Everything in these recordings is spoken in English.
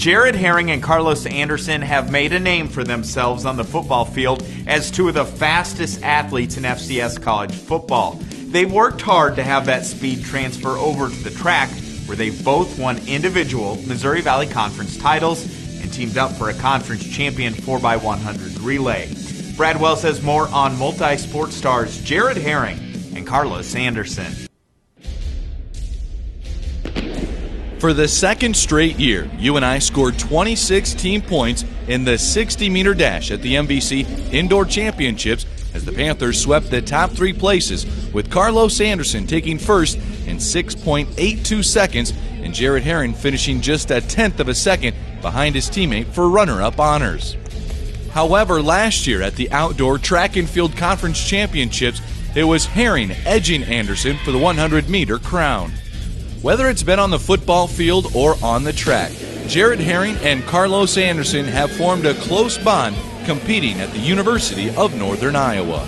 Jared Herring and Carlos Anderson have made a name for themselves on the football field as two of the fastest athletes in FCS college football. They've worked hard to have that speed transfer over to the track, where they've both won individual Missouri Valley Conference titles and teamed up for a conference champion 4x100 relay. Brad Wells has more on multi-sport stars Jared Herring and Carlos Anderson. For the second straight year, UNI scored 26 team points in the 60-meter dash at the MVC Indoor Championships as the Panthers swept the top 3 places, with Carlos Anderson taking first in 6.82 seconds and Jared Herring finishing just a tenth of a second behind his teammate for runner-up honors. However, last year at the Outdoor Track and Field Conference Championships, it was Herring edging Anderson for the 100-meter crown. Whether it's been on the football field or on the track, Jared Herring and Carlos Anderson have formed a close bond competing at the University of Northern Iowa.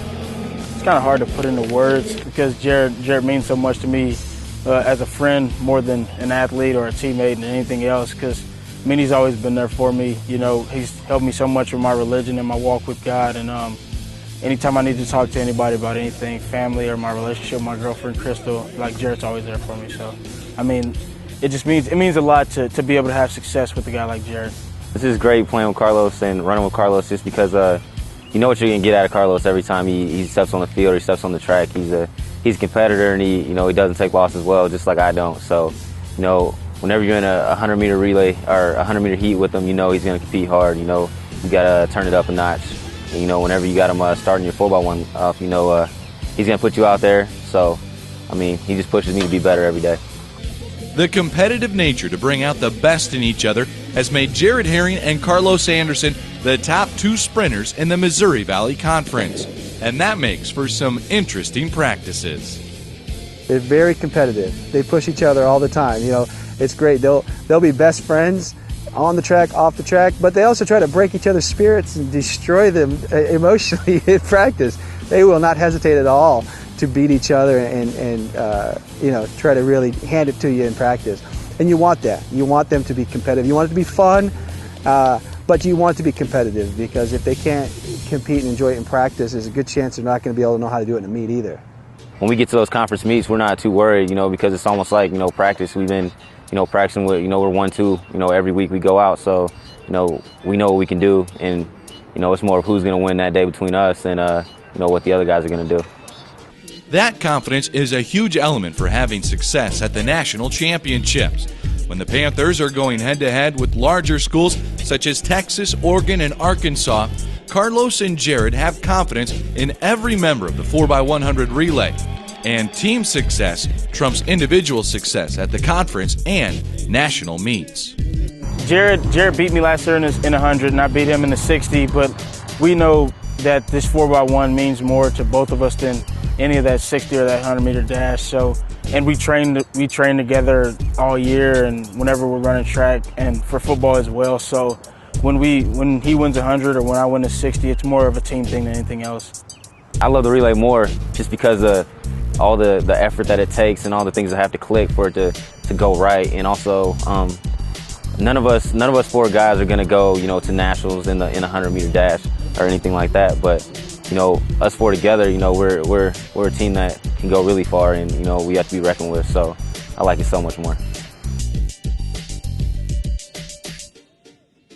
It's kind of hard to put into words because Jared means so much to me as a friend more than an athlete or a teammate and anything else, because he's always been there for me. You know, he's helped me so much with my religion and my walk with God, and anytime I need to talk to anybody about anything, family or my relationship with my girlfriend Crystal, like Jared's always there for me. So, I mean, it means a lot to be able to have success with a guy like Jared. This is great playing with Carlos and running with Carlos, just because you know what you're gonna get out of Carlos every time he steps on the field or he steps on the track. He's a competitor, and he doesn't take losses well, just like I don't. So, whenever you're in a 100-meter relay or a 100-meter heat with him, he's gonna compete hard. You gotta turn it up a notch. And, whenever you got him starting your 4x1 off, he's gonna put you out there. So, he just pushes me to be better every day. The competitive nature to bring out the best in each other has made Jared Herring and Carlos Anderson the top 2 sprinters in the Missouri Valley Conference, and that makes for some interesting practices. They're very competitive. They push each other all the time. It's great. They'll be best friends on the track, off the track, but they also try to break each other's spirits and destroy them emotionally in practice. They will not hesitate at all to beat each other and try to really hand it to you in practice. And you want that. You want them to be competitive. You want it to be fun, but you want it to be competitive, because if they can't compete and enjoy it in practice, there's a good chance they're not going to be able to know how to do it in a meet either. When we get to those conference meets, we're not too worried, because it's almost like, practice. We've been, practicing with, we're 1-2, every week we go out. So, we know what we can do, and, it's more of who's going to win that day between us and, what the other guys are going to do. That confidence is a huge element for having success at the national championships. When the Panthers are going head-to-head with larger schools such as Texas, Oregon, and Arkansas, Carlos and Jared have confidence in every member of the 4x100 relay. And team success trumps individual success at the conference and national meets. Jared beat me last year in 100, and I beat him in the 60, but we know that this 4x1 means more to both of us than any of that 60 or that 100-meter dash. So, and we train together all year, and whenever we're running track, and for football as well. So when he wins 100 or when I win a 60, it's more of a team thing than anything else. I love the relay more just because of all the effort that it takes and all the things that have to click for it to go right. And also, none of us 4 guys are gonna go, to nationals in a 100-meter dash or anything like that. But us 4 together, we're a team that can go really far, and we have to be reckoned with. So I like it so much more.